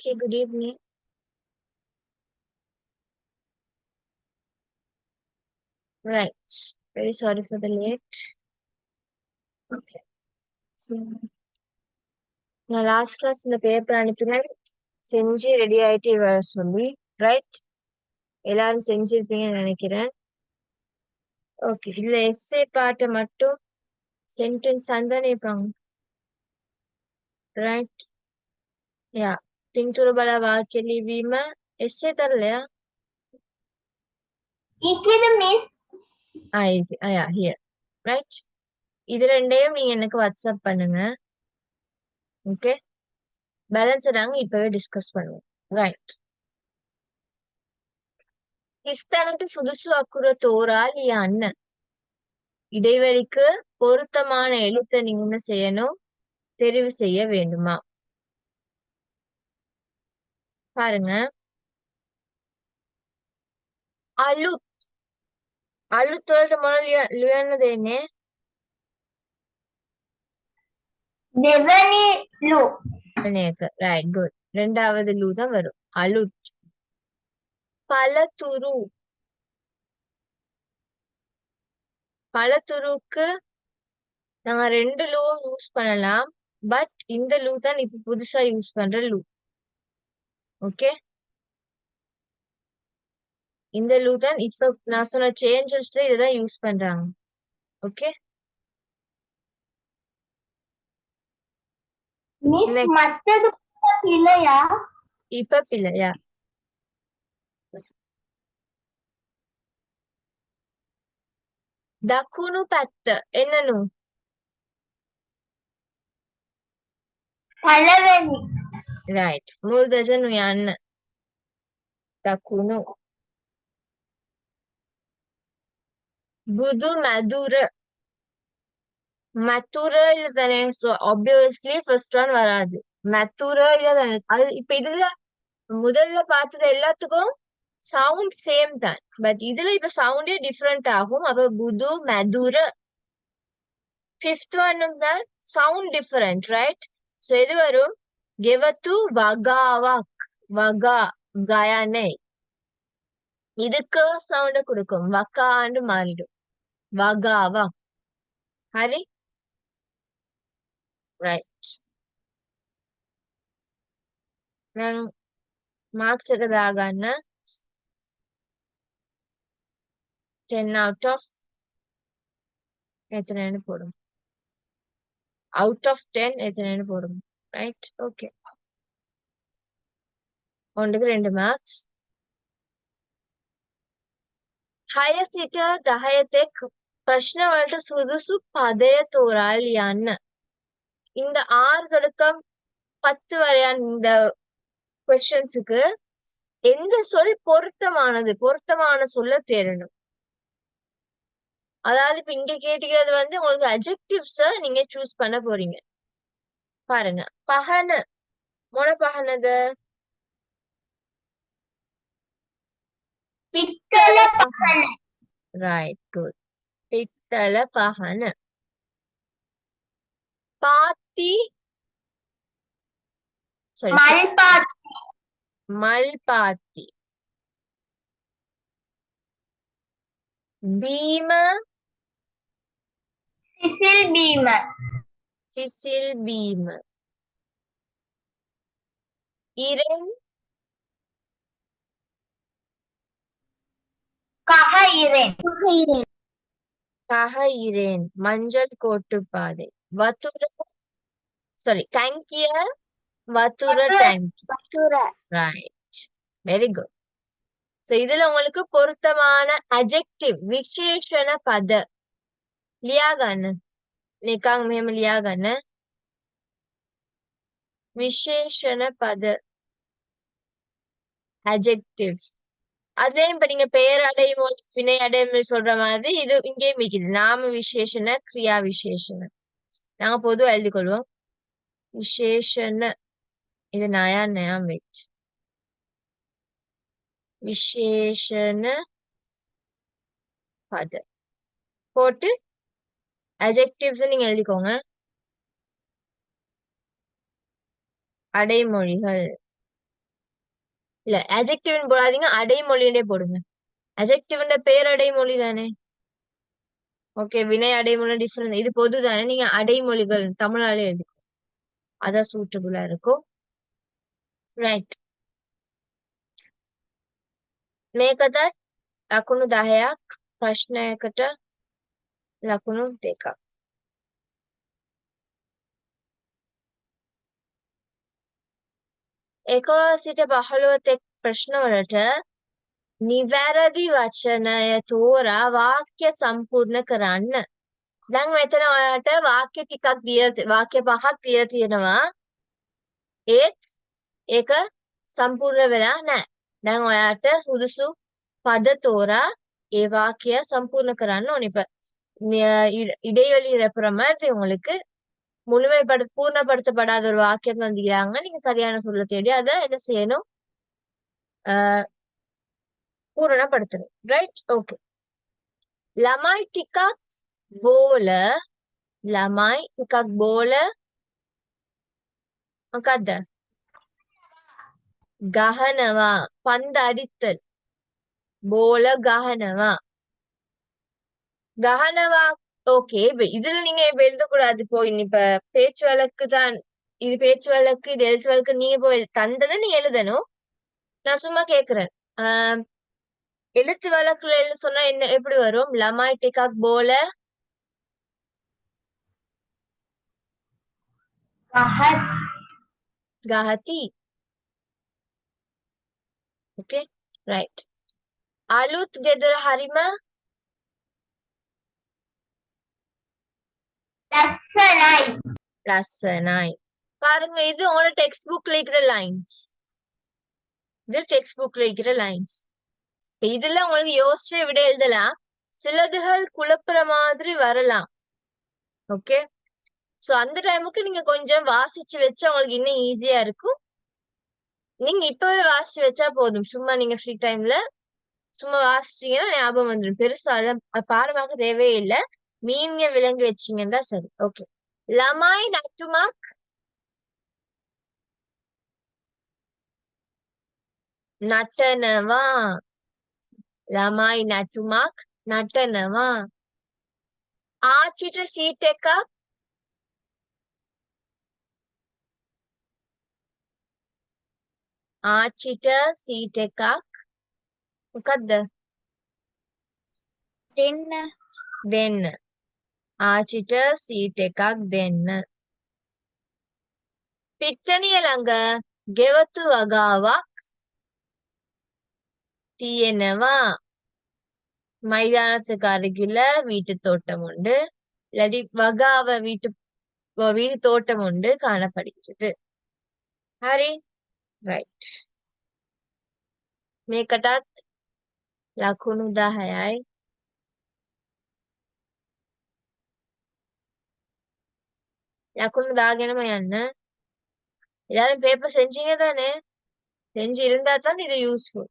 Okay, good evening. Right. Very sorry for the late. Okay. நான் last class இந்த paper அனுப்பினேன் செஞ்சு ready ஆயிட்டு வர சொல்லி ரைட் எல்லாரும் செஞ்சிருப்பீங்கன்னு நினைக்கிறேன். ஓகே, இதுல எஸ்ஏ பாட்டை மட்டும் சென்டென்ஸ் அந்தனிப்பாங்க ரைட். யா පින්තූර බල වාක්‍ය ලිවීම එස්සේ தரலையா? இக்கிது மிஸ். Yeah here right. இது ரெண்டையும் நீங்க எனக்கு வாட்ஸ்அப் பண்ணுங்க. ஓகே, பேலன்ஸ் நாங்க இப்பவே டிஸ்கஸ் பண்ணுவோம் ரைட். கிறிஸ்தனுக்கு சுதுசு அக்குற தோரால் லிයන්න. இடைவெளிக்கு பொருத்தமான எழுத்தை நீங்க என்ன செய்யணும்? தெரிவு செய்ய வேண்டுமா? பாருங்க. அலுத் අලුත් වලට මොන ලියන්න දෙන්නේ? දෙවනි ලු. Right good. ரெண்டாவது லூ தான் வரும். அலுத். பலதுரு. பலதுருக்கு நாங்க ரெண்டு லூவும் யூஸ் பண்ணலாம். பட் இந்த லூ தான் இப்ப புதுசா யூஸ் பண்ற லூ. ஓகே, இந்த லூ தான் இப்ப நான் சொன்ன சேஞ்சஸ்ல இதுதான் யூஸ் பண்றாங்க. ஓகே, மிஸ் மத்தது இல்லையா? இப்ப இல்லையா? දකුණු පැත්ත එන්නනු. පළවෙනි. right. මුර්දජනු යන්න. දකුණු. බුදු මැදුර. மத்துர இல்ல தானே? சோ ஆப்வியஸ்லி ஃபர்ஸ்ட் ஒன் வராது. மத்துர இல்ல தானே? அது இப்ப இதுல முதல்ல பார்த்தது எல்லாத்துக்கும் சவுண்ட் சேம் தான். பட் இதுல இப்ப சவுண்டே டிஃப்ரெண்ட் ஆகும். அப்ப புது மதுர. ஃபிஃப்த் ஒன்னும் தான் சவுண்ட் டிஃபரெண்ட் ரைட். சோ இது வரும் கெவத்து வகாவாக். வகா கயானை. இதுக்கு சவுண்ட கொடுக்கும். வக்காண்டு மாறிடும். வகாவாக். ஹரி ரைட். நான் மார்க்ஸ் එකදාගන්න 10 out of எத்தனைன்னு போடும். அவுட் ஆஃப் 10 எத்தனைன்னு போடும். ரைட். ஓகே, ஒன்றுக்கு 2 மார்க்ஸ். 6 සිට 10 තෙක් ප්‍රශ්න වලට සුදුසු පදය තෝරා ලියන්න. இந்த 6 தொடக்கம் 10 வரையான இந்த क्वेश्चंसुக்கு எந்த சொல் பொருத்தமானது, பொருத்தமான சொல்ல தேடணும். அதாவது இப்ப இங்க கேட்டுக்கிறது வந்து உங்களுக்கு அட்ஜெக்டிவ்ஸ் நீங்க சூஸ் பண்ண போறீங்க. பாருங்க. பஹன මොන පහනද? பித்தள பஹன. Right good. பித்தள பஹன. பாத்தி மல்பாத்தி. மல்பாத்தி. பீம சிசில் பீம. சிசில் பீம. இரண் கஹ இரென். கஹ இரேன். மஞ்சள் கோட்டுப்பாதை. வத்துர டேங்கிய வத்துர டேங்கி. Right, very good. சோ இதுல உங்களுக்கு பொருத்தமான அட்ஜெக்டிவ் விசேஷண பத ලියාගන්න. නිකන් මෙහෙම ලියාගන්න. விசேஷண பத adjectives. அதே இப்ப நீங்க பெயர் அடைமொழி வினை அடைமொழி சொல்ற மாதிரி இது இங்கேயும் விக்குது. நாம விசேஷண கிரியா விசேஷண. நாங்க பொதுவா எழுதிக் கொள்வோம். விசேஷண இது நயா நயா வெயிட். விசேஷண பத போட்டு adjectives நீங்க எழுதிக்கோங்க. அடைமொழிகள் இல்ல adjective போடாதீங்க, அடைமொழியே போடுங்க. adjective பேர் அடைமொழி தானே. ஓகே, வினை அடைமொழி டிஃபரெண்ட், இது பொது தானே. நீங்க அடைமொழிகள் தமிழாலே எழுதி, அதான் சூட்டபுளா இருக்கும். ரைட். මේකද ලකුණු 10ක් ප්‍රශ්නයකට ලකුණු 2ක්. ඒකෝ සිට 15 තෙක් ප්‍රශ්නවලට නිවැරදි වචනය තෝරා වාක්‍ය සම්පූර්ණ කරන්න. දැන් මෙතන ඔයාලට වාක්‍ය ටිකක් වාක්‍ය 5ක් දීලා තියෙනවා. ඒත් ඒක සම්පූර්ණ වෙලා නැහැ. දැන් ඔයාලට සුදුසු පද தோரா ඒ வாக்கிய சம்பூர்ண කරන්න ඕනේ. இப்ப இடைவெளி இருக்கிற மாதிரி உங்களுக்கு பூர்ணப்படுத்தப்படாத ஒரு வாக்கியம் தந்துக்கிறாங்க. நீங்க சரியான சொல்ல தேடி அதை என்ன செய்யணும், பூரணப்படுத்தணும். ரைட். ஓகே. ළමයි ටිකක් බෝල, ළමයි ටිකක් බෝල මොකද්ද? ගහනවා, பந்து அடித்தல். බෝල ගහනවා, கஹனவா. ஓகே, இதுல நீங்க இப்ப எழுதக்கூடாது. போய் இப்ப பேச்சு வழக்கு தான், இது பேச்சு வழக்கு, இது எழுத்து வழக்கு. நீங்க போய் தந்ததை நீங்க எழுதணும். நான் சும்மா கேக்குறேன். எழுத்து வழக்குல எழுத சொன்னா என்ன எப்படி வரும்? லமாய் டிகாக் போல கஹதி. Okay, right. அலுத் கெதர ஹரிம லசனாய். பாருங்க, இது உங்களோட டெக்ஸ்ட் புக்ல இருக்கிற லைன்ஸ். இது டெக்ஸ்ட் புக்ல இருக்கிற லைன்ஸ். இதுல உங்களுக்கு யோசிச்சு விட எழுதலாம். சிலதுகள் குழப்புற மாதிரி வரலாம். ஓகே, சோ அந்த டைமுக்கு நீங்க கொஞ்சம் வாசிச்சு வச்சா உங்களுக்கு இன்னும் ஈஸியா இருக்கும். நீங்க இப்பவே வாசிச்சு வச்சா போதும். சும்மா நீங்க ஃப்ரீ டைம்ல சும்மா வாசிச்சீங்கன்னா ஞாபகம் வந்துடும். பெருசா பாடமாக்க தேவையே இல்லை. மீனிய விளங்கி வச்சீங்கன்னா சரி. ஓகே. லமாய் நட்டுமாக் நட்டனவா, ළමයි නැටුමක් නටනවා. ආච්චිට සීට් එකක් ආච්චිට සීට් එකක් මොකද්ද? දෙන්න. ආච්චිට සීට් එකක් දෙන්න. පිට්ටනිය ළඟ ගෙවතු වගාවක් තියෙනවා. மைதானத்துக்கு அருகில வீட்டு தோட்டம் உண்டு. இல்லாட்டி வகாவ வீட்டு தோட்டம் உண்டு காணப்படுகிறது. ஹரி, ரைட். මේකටත් ලකුණු 10යි. ලකුණු දාගෙනම යන්න. எல்லாரும் பேப்பர் செஞ்சீங்க தானே? செஞ்சு இருந்தா தான் இது யூஸ்ஃபுல்.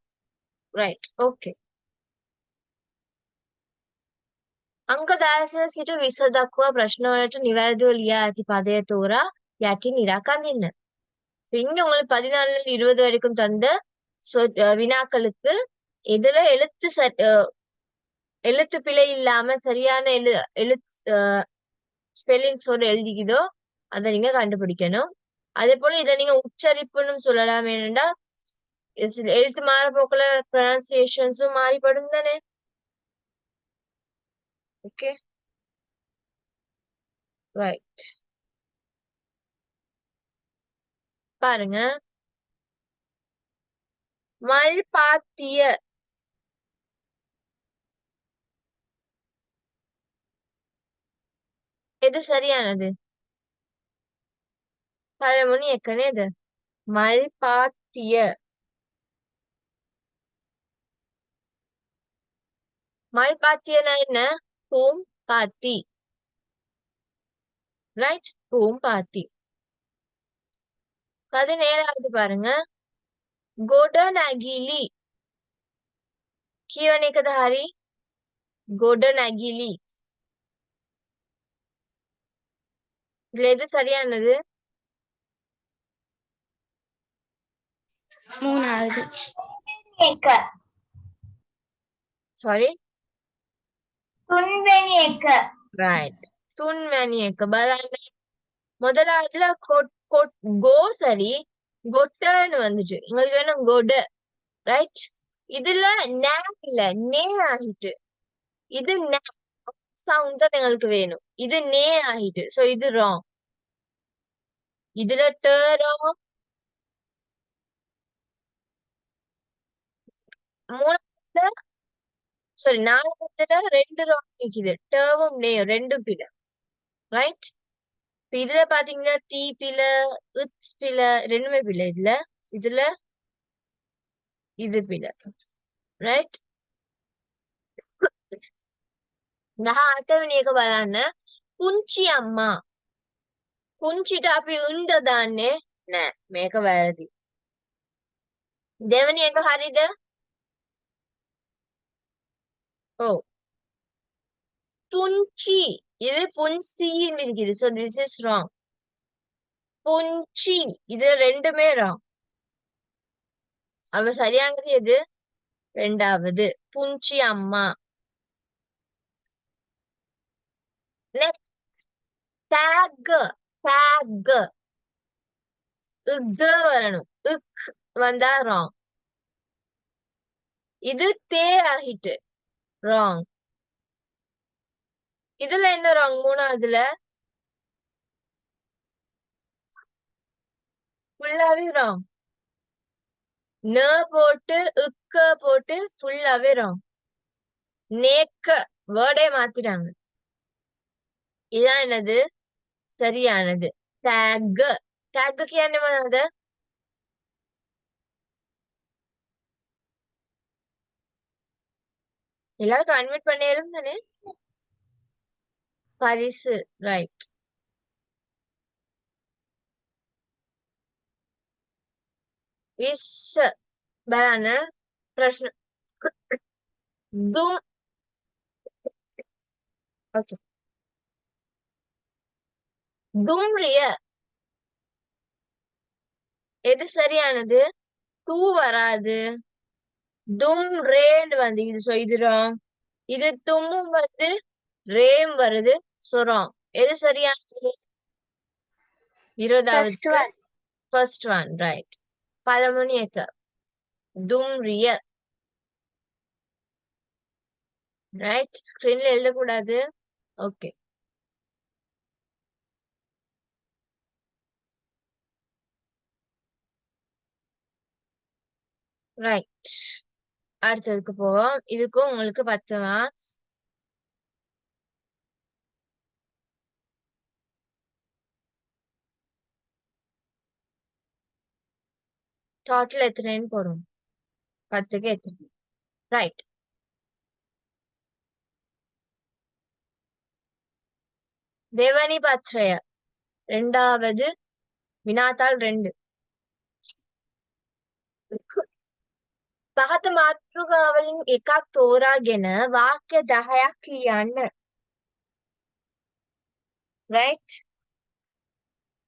ரைட். ஓகே. අංක 16 සිට 20 දක්වා ප්‍රශ්නවලට නිවැරදිව ලියා ඇති පදය தோரா යටින් ඉරකන් දෙන්න. இங்க உங்களுக்கு 14 20 வரைக்கும் தந்த வினாக்களுக்கு எதுல எழுத்து பிழை இல்லாம சரியான ஸ்பெல்லிங்ஸோட எழுதிக்குதோ அதை நீங்க கண்டுபிடிக்கணும். அதே போல இதை நீங்க உச்சரிப்புன்னு சொல்லலாம். ஏனென்றா எழுத்து மாற போக்குல ப்ரொனன்சியேஷன்ஸும் மாறிப்படும் தானே. Okay, right. பாருங்க, மல் பாத்திய எது சரியானது? பழமொழி எக்கனே இது மல் பாத்திய. மல் பாத்தியனா என்ன? பூம் பாத்தி. ரைட், பூம் பாத்தி. 17வது பாருங்க, ගොඩනැගිලි කියවන එකද හරි? ගොඩනැගිලි. இதுல எது சரியானது? மூணாவது. ஏக்க சாரி තුන්වෙනි එක ரைட். තුන්වැනි එක බලන්න. முதலாவதுல கோ சரி கொட்டன்னு வந்துச்சு. உங்களுக்கு வேணும் கொட, ரைட். இதுல நே இல்ல, நே ஆகிட்டு. இது சவுண்ட் தான் எங்களுக்கு வேணும். இது நே ஆகிட்டு. சோ இது ராங். இதுல ராங். மூணாவதுல சாரி நாலாவதுல ரெண்டு ராங் நிக்குது. டேவும் நேயும் ரெண்டும் பில, ரைட். இதுல பாத்தீங்கன்னா தீ பில, இட்ஸ் பில, ரெண்டுமே பில. இதுல இதுல இது பில, ரைட். අටවෙනි එක බලන්න. පුංචි අම්මා. පුංචිට අපි උන්ද දාන්නේ නෑ. මේක වැරදි. දෙවෙනි එක හරිද? ඔව්. පුංචි. இது புன்சின்னு இருக்குது. So this is wrong. புன்சி. இது ரெண்டுமே wrong. அவ சரியானது எது? ரெண்டாவது. புன்சி அம்மா. Next take. டேக். இக் வரணும். இக் வந்தா wrong. இது தே ஆகிட்டு. wrong. இதுல என்ன wrong? மூணாவதுல ஃபுல்லாவே wrong. ந போட்டு இக்க போட்டு ஃபுல்லாவே wrong. நேக்க வேர்டே மாத்திட்டாங்க. இதான் என்னது? சரியானது. டேக். டேக்கு என்ன பண்ணாத? எல்லாருக்கும் அட்மிட் பண்ணிடும் தானே? பரிசு, ரைட். विश බලන්න ප්‍රශ්න දුම් ஓகே தும்ரிய எது சரியானது? டூ வராது. தும் ரேன்னு வந்து இது சொல்லிடுறோம். இது தும்மும் வந்து ரேம் வருது சொல்றோம். எது சரியானது? 20வது ஃபர்ஸ்ட் ஒன் ரைட். 13 එක தும்ரிய ரைட். ஸ்கிரீன்ல எழுதக்கூடாது. Okay right. அடுத்ததுக்கு போவோம். இதுக்கும் உங்களுக்கு 10 மார்க்ஸ். டோட்டல் எத்தனைன்னு போடும். 10க்கு எத்தனை? ரைட். தேவனி பத்ரய ரெண்டாவது வினாத்தாள் 2. පහත මාතෘකාවලින් එකක් තෝරාගෙන වාක්‍ය 10ක් ලියන්න. ரைட்.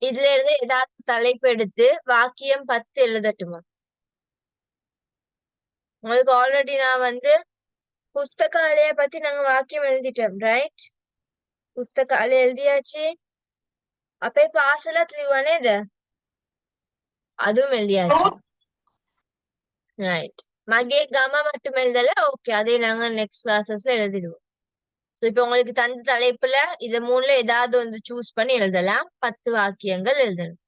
இதுல இருந்து ஏதாவது தலைப்பு எடுத்து வாக்கியம் 10 எழுதட்டுமா? உங்களுக்கு ஆல்ரெடி நான் வந்து புஸ்தகாலய பத்தி நாங்க வாக்கியம் எழுதிட்டோம். ரைட். புஸ்தகாலய எழுதியாச்சு. අපේ පාසලත් ලිව්වා නේද? அதுவும் எழுதியாச்சு. ரைட். மගේ ගම மட்டும் எழுதல. ஓகே, அதே நாங்க நெக்ஸ்ட் கிளாஸஸ்ல எழுதிடுவோம். இப்ப உங்களுக்கு தந்த தலைப்புல இது 3ல ஏதாவது வந்து சூஸ் பண்ணி எழுதலாம். 10 வாக்கியங்கள் எழுதணும்.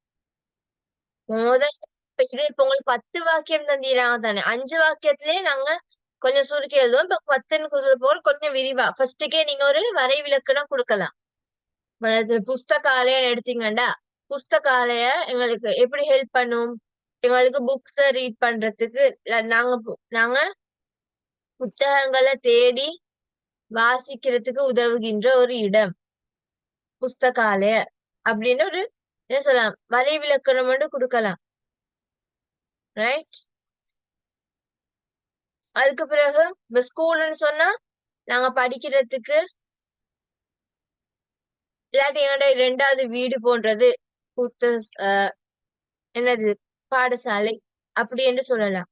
முதல் இது இப்ப உங்களுக்கு 10 வாக்கியம் தந்தீராங்க தானே. 5 வாக்கியத்திலேயே நாங்க கொஞ்சம் சுருக்கி எழுதுவோம். இப்ப 10ன்னு சொல்ற போல் கொஞ்சம் விரிவா ஃபர்ஸ்டுக்கே நீங்க ஒரு வரை விலக்கணம் கொடுக்கலாம். புஸ்தகாலயம் எடுத்தீங்கண்டா புஸ்தகாலய எங்களுக்கு எப்படி ஹெல்ப் பண்ணும்? எங்களுக்கு புக்ஸ ரீட் பண்றதுக்கு நாங்க புத்தகங்களை தேடி வாசிக்கிறதுக்கு உதவுகின்ற ஒரு இடம் புஸ்தகாலய அப்படின்னு ஒரு என்ன சொல்லலாம், வரை விலக்கணம் மட்டும் கொடுக்கலாம். ரைட். அதுக்கு பிறகு இப்ப ஸ்கூல்னு சொன்னா நாங்க படிக்கிறதுக்கு இல்லாட்டி எங்களோட 2வது வீடு போன்றது என்னது பாடசாலை அப்படி என்று சொல்லலாம்.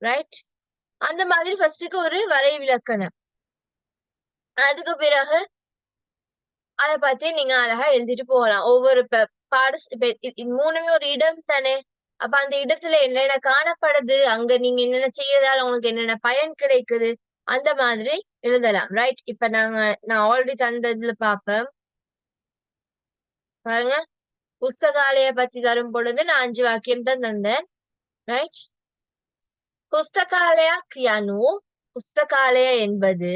ரைட்? அந்த மாதிரி ஃபர்ஸ்டுக்கு ஒரு வரைவிலக்கணம். அதுக்கு பிறகு அதை பத்தி நீங்க அழகா எழுதிட்டு போகலாம். ஒவ்வொரு மூணுமே ஒரு இடம் தானே. அப்ப அந்த இடத்துல என்னென்ன காணப்படுது, அங்க நீங்க என்னென்ன செய்யறதால உங்களுக்கு என்னென்ன பயன் கிடைக்குது, அந்த மாதிரி எழுதலாம். ரைட்? இப்ப நான் ஆல்ரெடி தந்ததுல பாப்பேன் பாருங்க. புஸ்தகாலய பத்தி தரும் பொழுது நான் 5 வாக்கியம் தான் தந்தேன். ரைட்? புஸ்தகாலயா கியானு, புஸ்தகாலய என்பது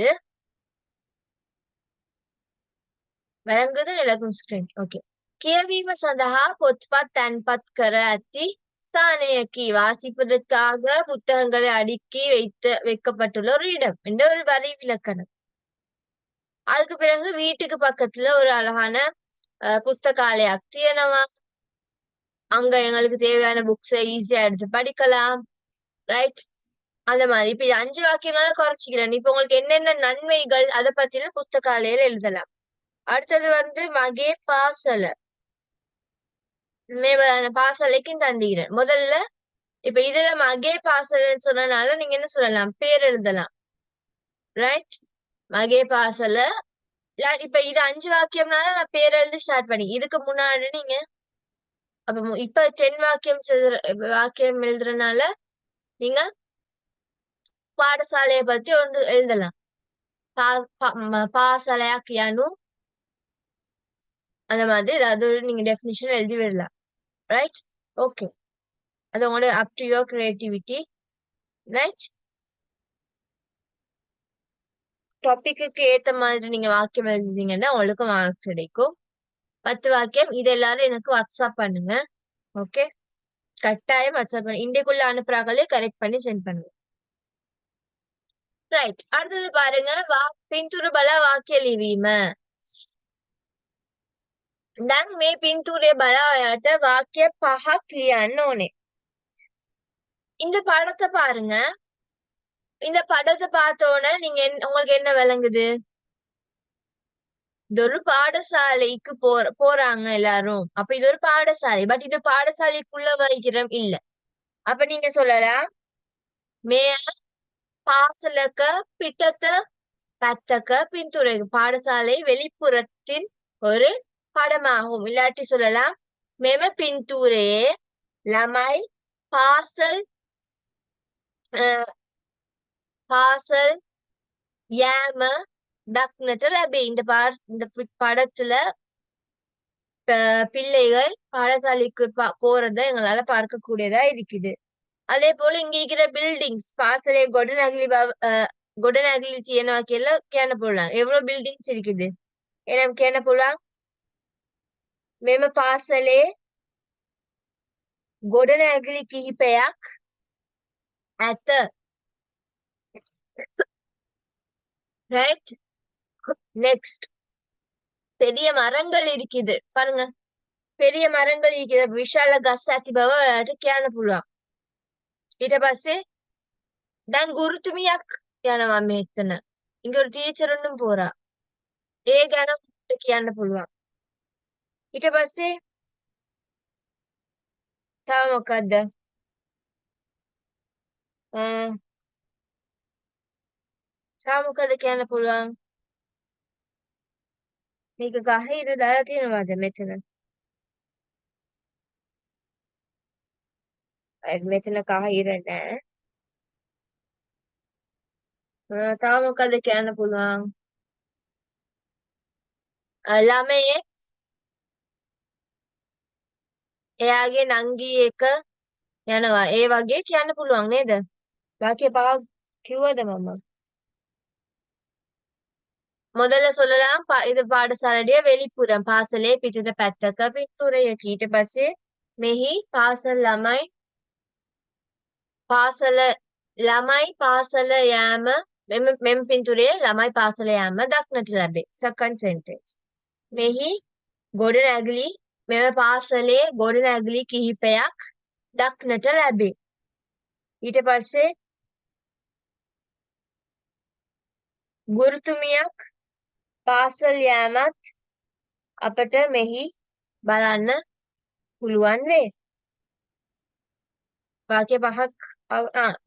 වැළඟද එළකුම් ස්ක්‍රීන්. ඕකේ. කියවීම සඳහා පොත්පත් තැන්පත් කර ඇති ஸ்தானයக்கி வாசிப்பதற்காக புத்தகங்களை அடுக்கி வைக்கப்பட்டுள்ள ஒரு இடம் என்ற ஒரு வரி விலக்கணம். அதுக்கு பிறகு வீட்டுக்கு பக்கத்துல ஒரு அழகான புஸ்தகாலயா තියෙනවා. அங்க எங்களுக்கு தேவையான புக்ஸை ஈஸியா எடுத்து படிக்கலாம். ரைட்? அந்த மாதிரி இப்ப இது 5 வாக்கியம்னால குறைச்சிக்கிறேன். இப்ப உங்களுக்கு என்னென்ன நன்மைகள் அதை பத்தின புஸ்தகாலயில எழுதலாம். அடுத்தது மகே பாசல பாசலைக்கும் தந்திக்கிறேன். முதல்ல இப்ப இதுல மகே பாசலன்னு சொன்னனால நீங்க என்ன சொல்லலாம், பேர் எழுதலாம். ரைட்? மகே பாசல. இப்ப இது 5 வாக்கியம்னால நான் பேர் எழுதி ஸ்டார்ட் பண்ணி, இதுக்கு முன்னாடி நீங்க இப்ப 10 வாக்கியம் எழுதுறதுனால நீங்க பாடசாலைய பத்தி ஒன்று எழுதலாம். பாசலையா கியானு அந்த மாதிரி ஏதாவது நீங்க டெஃபினிஷன் எழுதி விடலாம். ரைட்? ஓகே. அது உங்களோட up to your creativity. Right? டாபிக்கு ஏத்த மாதிரி நீங்க வாக்கியம் எழுதுனீங்கன்னா உங்களுக்கு மார்க்ஸ் கிடைக்கும். 10 வாக்கியம் இது எல்லாரும் எனக்கு வாட்ஸ்அப் பண்ணுங்க. ஓகே? கட்டாயம் வாட்ஸ்அப் பண்ணுங்க. இன்றைக்குள்ள அனுப்புறாங்களே கரெக்ட் பண்ணி சென்ட் பண்ணுங்க. ரைட்? அடுத்தது பாருங்க, பின்තුර බලා වාක්‍ය ලිවීම. දැන් මේ පින්තූරය බලා ඔයාට වාක්‍ය 5ක් ලියන්න ඕනේ. இந்த படத்தை பாருங்க. இந்த படத்தை பார்த்தோன்னே நீங்க உங்களுக்கு என்ன விளங்குது? இது ஒரு பாடசாலைக்கு போறாங்க எல்லாரும். அப்ப இது ஒரு பாடசாலை. பட் இது பாடசாலைக்குள்ள வைக்கிறோம் இல்ல. அப்ப நீங்க சொல்லலாம், மே பாசலக்க பிட்டத்த பத்தக்க பின்துறை. பாடசாலை வெளிப்புறத்தின் ஒரு படமாகும். இல்லாட்டி சொல்லலாம், මෙම පින්තූරයේ ළමයි පාසල් பாசல் யாம දක්නට ලැබේ. இந்த படத்துல பிள்ளைகள் பாடசாலைக்கு போறத எங்களால பார்க்கக்கூடியதா இருக்குது. அதே போல இங்க இருக்கிற பில்டிங்ஸ் பாசலே கொடநகலி තියෙනවා கேன போடலாம். எவ்வளவு பில்டிங்ஸ் இருக்குது ஏன்னா கேன போடலாம். මෙම පාසලේ ගොඩනැගිලි කිහිපයක් ඇත. ரைட்? நெக்ஸ்ட், பெரிய மரங்கள் இருக்குது பாருங்க. பெரிய மரங்கள் இருக்குது. விஷால ගස් ඇති බව ඔයාලට කියන්න පුළුවන්. ඊට පස්සේ දැන් ගුරුතුමියක් යනවා මෙතන. இங்க ஒரு டீச்சர் ஒன்னும் போறா. ඒ ගැන කියන්න පුළුවන්. ඊට පස්සේ තව මොකද්ද? තව මොකද කියන්න පුළුවන්? මේක ගහ ඉර දාලා තියෙනවද මෙතන? මෙතන කහ ඉර නෑ. තව මොකද කියන්න පුළුවන්? ළමයෙක් එයාගේ නංගි එක යනවා. ඒ වගේ කියන්න පුළුවන් නේද? වාක්‍ය පහක් කිව්වද මම? முதல்ல சொல்லலாம், இது பாடசாலையுடைய வெளிப்புறம். பாசலே පිටට පැත්තක පින්තූරයක. ඊට පස්සේ මෙහි පාසල් ළමයි පාසල යාම මෙම පින්තූරයේ ළමයි පාසල යාම දක්නට ලැබේ. second sentence. මෙහි ගොඩනැගිලි මෙම පාසලේ ගොඩනැගිලි කිහිපයක් දක්නට ලැබේ. ඊට පස්සේ ගුරුතුමියක් පාසල් යාමත් අපට මෙහි බලන්න පුළුවන් වේ. වාක්‍ය පහක්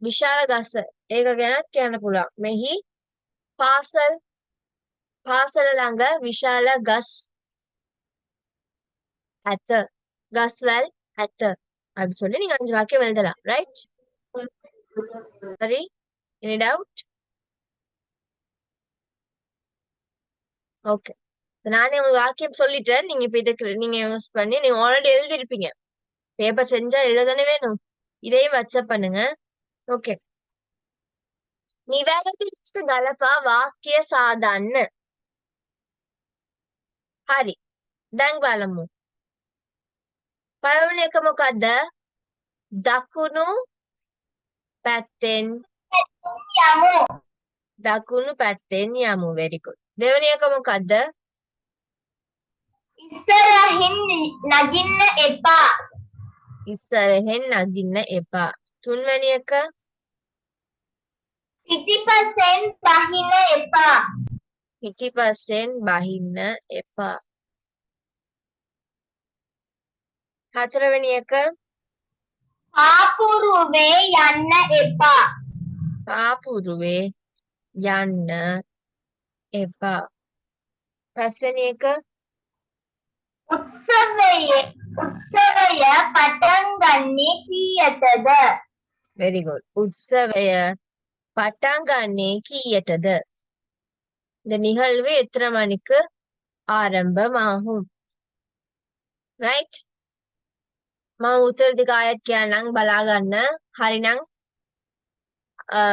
විශාල ගස ඒක ගැනත් කියන්න පුළුවන්. මෙහි පාසල ළඟ විශාල ගස් ඇත. ගස්වැල් ඇත. அப்படி சொல்லி நீங்க 5 வாக்கியம் எழுதலாம். ரைட்? சரி, எனி டவுட்? ஓகே. நானே ஒரு வாக்கியம் சொல்லிட்டேன். நீங்க இப்ப இதுக்கு நீங்க யூஸ் பண்ணி நீங்க ஆல்ரெடி எழுதிருப்பீங்க. பேப்பர் செஞ்சா எழுததானே வேணும். இதையும் வாட்ஸ்அப் பண்ணுங்க. ஓகே. නිවැරදි ලෙස ගලපා වාක්‍ය සාදන්න. හරි. දැන් බලමු. පළවෙනි එක මොකද්ද? දකුණු පැත්තෙන් යමු. දකුණු පැත්තෙන් යමු. very good. දෙවෙනි එක මොකද්ද? ඉස්සරහින් නගින්න එපා. ඉස්සරහෙන් නගින්න එපා. තුන්වෙනි එක පිටිපස්සෙන් බහින්න එපා. පිටිපස්සෙන් බහින්න එපා. හතරවෙනි එක පාපුරුවේ යන්න එපා. පාපුරුවේ යන්න එපා. පස්වෙනි එක උත්සවය පටන් ගන්නේ කීයටද? very good. உற்சவය பட்டாங் ගන්නේ කීයටද? இந்த நிகழ்வு எத்தனை மணிக்கு ආරම්භமாகும்? right? මම උත්තර ටික ආයෙත් කියන්නම් බලා ගන්න. හරිනම්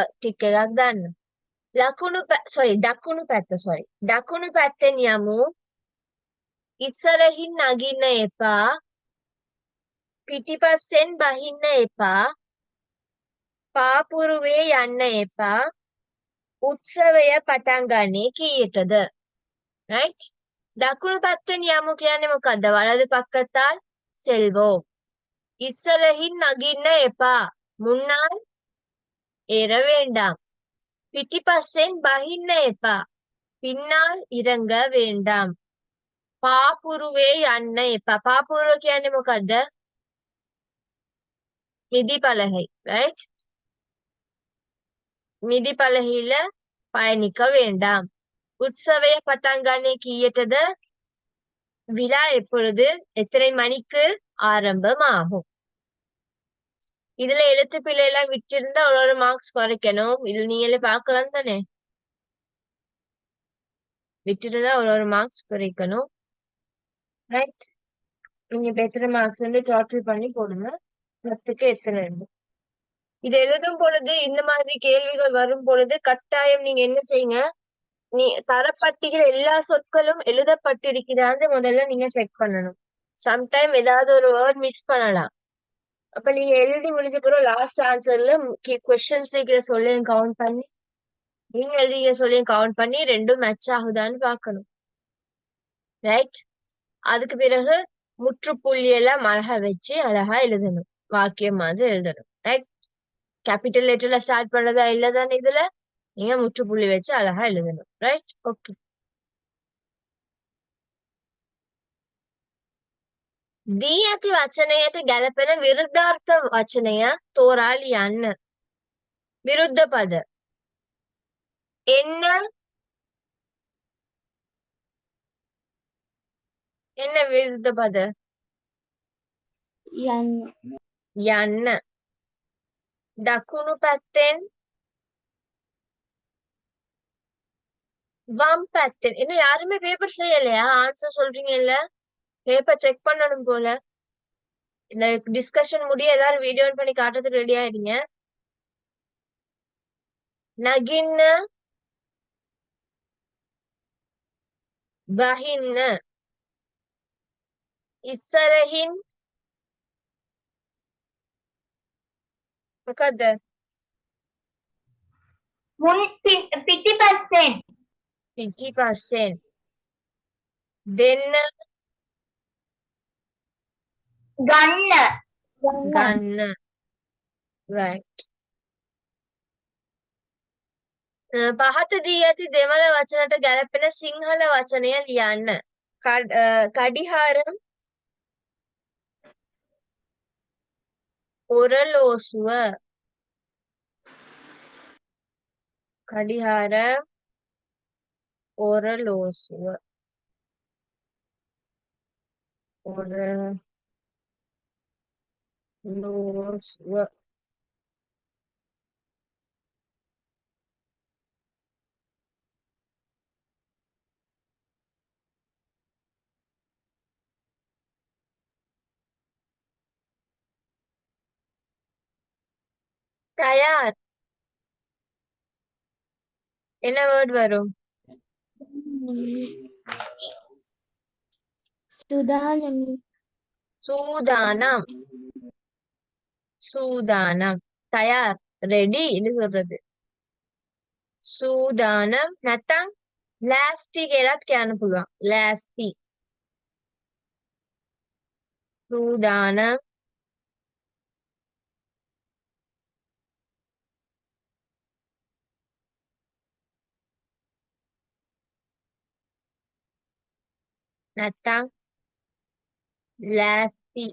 ටික එකක් දාන්න. දකුණු පැත්තෙන් යමු. ඉස්සරහින් නගින්න එපා. පිටිපස්සෙන් බහින්න එපා. පාපුරුවේ යන්න එපා. උත්සවය පටන් ගන්නේ කීයටද? right? දකුණු පැත්තෙන් යමු කියන්නේ මොකද්ද? වලது பக்கத்தால் செல்வோம். ඉස්සරහින් නගින්න එපා. முன்னால் ஏற வேண்டாம். පිටිපස්සෙන් බහින්න එපා. பின்னால் இறங்க வேண்டாம். පාපුරුවේ යන්න එපා. පාපුරුව කියන්නේ මොකද්ද? மிதிப்பலகை. right? மிதிப்பலகையில பயணிக்க வேண்டாம். உற்சவய பட்டாங் ගන්නේ කීයටද? விழா எப்பொழுது எத்தனை மணிக்கு ஆரம்பமாகும்? இதுல எழுத்து பிழை எல்லாம் விட்டிருந்தா ஒரு மார்க்ஸ் குறைக்கணும். இது நீங்களே பார்க்கலாம் தானே. விட்டுருந்தா ஒரு மார்க்ஸ் குறைக்கணும். ரைட்? நீங்க இப்ப எத்தனை மார்க்ஸ் வந்து டோட்டல் பண்ணி போடுங்க. 10க்கு எத்தனை இருக்கு? இது எழுதும் பொழுது இந்த மாதிரி கேள்விகள் வரும் பொழுது கட்டாயம் நீங்க என்ன செய்யுங்க? தரப்பட்டிருக்கிற எல்லா சொற்களும் எழுதப்பட்டிருக்கிறான்னு முதல்ல நீங்க செக் பண்ணணும். சம்டைம் ஏதாவது ஒரு வேர்ட் மிஸ் பண்ணலாம். அப்ப நீங்க எழுதி முடிஞ்ச பிறகு லாஸ்ட் ஆன்சர்ல கொஸ்டின்ஸ் இருக்கிற சொல்லையும் கவுண்ட் பண்ணி நீங்க எழுதிக்கிற சொல்லையும் கவுண்ட் பண்ணி ரெண்டும் மேட்ச் ஆகுதான்னு பார்க்கணும். ரைட்? அதுக்கு பிறகு முற்றுப்புள்ளி எல்லாம் அழகா வச்சு அழகா எழுதணும். வாக்கியம் மாதிரி எழுதணும். ரைட்? கேபிட்டல் லெட்டர்ல ஸ்டார்ட் பண்றதா இல்லதானே இதுல நீங்க முற்றுப்புள்ளி வச்சு அழகா எழுதணும். ரைட்? ஓகே. දී ඇති වචනයට ගැලපෙන විරුද්ධාර්ථ වචනය තෝරා ලියන්න. විරුද්ධ පද. என்ன විරුද්ධ පද? යන්න. දකුණු පැත්තෙන් வம் පැත්තෙන්. என்ன யாருமே பேப்பர் செய்யலையா? ஆன்சர் சொல்றீங்க இல்ல? பேப்பர் செக் பண்ணணும் போல. இந்த டிஸ்கஷன் முடிய எல்லாரும் வீடியோ பண்ணி காட்டுறதுக்கு ரெடி ஆயிடுங்க. நகிන්න බහින්න ඉස්සරහින් මොකද්ද? පිටිපස්සෙන් පිටිපස්සෙන් දෙන්න ගන්න. right. පහත දී ඇති දෙමළ වචනට ගැලපෙන සිංහල වචනය ලියන්න. කඩිහාරම් ஒரலோசுவ கடிகார ஒரலோசுவ ஒரலோசுவ தயார் என்ன வேர்ட் வரும்? சுதானமி சூதானம் சூதானம் தயார் ரெடி சொல்றது. சூதானம் නැත්තම් ලෑස්ති කියලාත් කියන්න පුළුවන්. ලෑස්ති සූදානම් නැත්තම් ලෑස්ති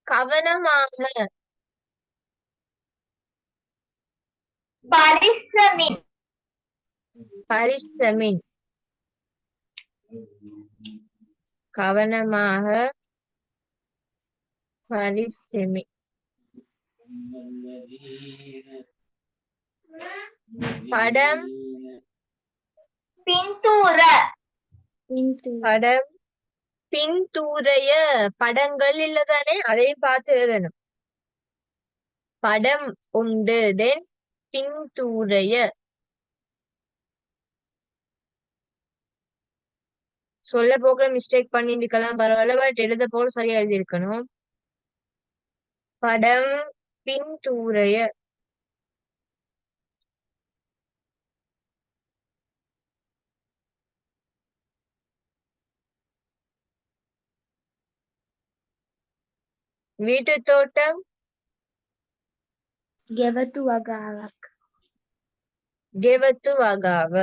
කවනමාහ பரிசமின் පරිස්සමින් කවනමාහ පරිස්සමින් படம் பின்தூர படம் பின்தூரைய படங்கள் இல்லதானே அதையும் பார்த்து எழுதணும். படம் உண்டு தென் பின்தூரைய சொல்ல போக்குல மிஸ்டேக் பண்ணிருக்கலாம் பரவாயில்ல, பட் எழுத போல சரியா எழுதியிருக்கணும். படம் பின்தூரைய வீட்டு தோட்டம் ගෙවතු වගාවක් ගෙවතු වගාව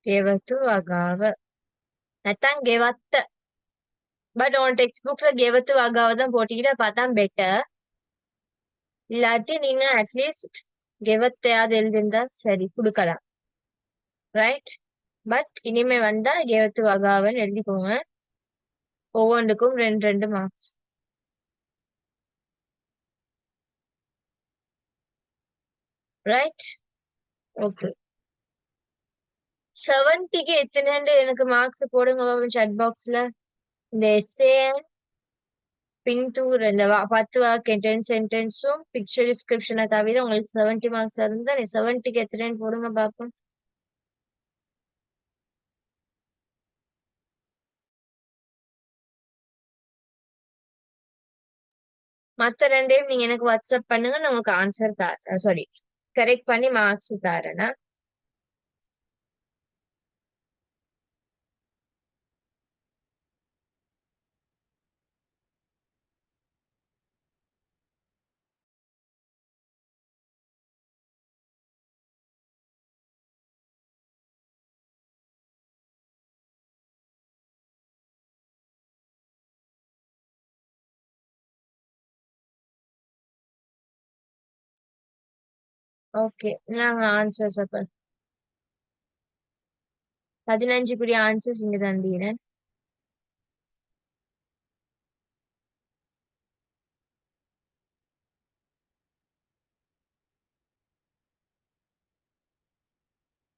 ගෙවතු වගාව නැත්තම් ගෙවත්ත. பட் உன் டெக்ஸ்ட் புக்ஸ்ல ගෙවතු வகாவை தான் போட்டிக்கிட்ட பார்த்தா பெட்டர். இல்லாட்டி நீங்க அட்லீஸ்ட் ගෙවத்தையாவது எழுதிருந்தா சரி கொடுக்கலாம். ரைட், பட் இனிமே வந்தா ගෙවතු வகாவன்னு எழுதிக்கோங்க. ஒவ்வொன்றுக்கும் 2 மார்க்ஸ். Right, okay. 70க்கு எத்தனைன்னு எனக்கு மார்க்ஸ் போடுங்க சாட் பாக்ஸ்ல. இந்த எஸ்ஏ பின்தூர் இந்த 10 வாக்கியம் 10 சென்டென்ஸும் பிக்சர் டிஸ்கிரிப்ஷனை தவிர உங்களுக்கு 70 மார்க்ஸ் இருந்தா 70க்கு எத்தனைன்னு போடுங்க பாப்போம். மத்த 2யும் நீங்க எனக்கு வாட்ஸ்அப் பண்ணுங்க, நான் உங்களுக்கு ஆன்சர் தரேன். சாரி, கரெக்ட் பண்ணி மார்க்ஸ் தரேன்னா. ஓகே, நாங்க ஆன்சர்ஸ் அப்ப 15க்குரிய ஆன்சர்ஸ் இங்க தந்தீரேன்.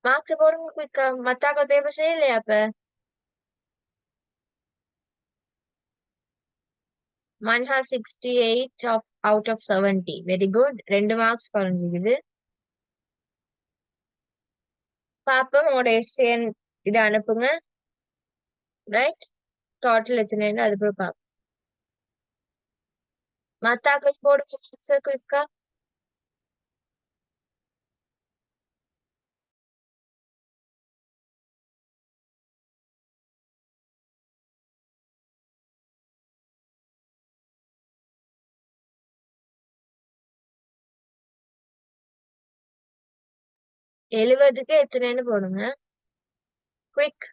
மார்க்ஸ் போடுங்க குயிக்கா. மத்தாக்கள் பேப்பர் செய்யலையா அப்ப? மன்ஹா 68 out of 70. Very good. 2 marks குறைஞ்சிக்குது. பாப்போம் உங்களோட எஸ்ஏன் இதை அனுப்புங்க. ரைட், டோட்டல் எத்தனைன்னு அதுக்கப்புறம் பாப்போம். மத்தாக்கள் போடுங்க மார்க்ஸ் குயிக்கா. 70க்கு எத்தனைன்னு போடுங்க. குயிக்.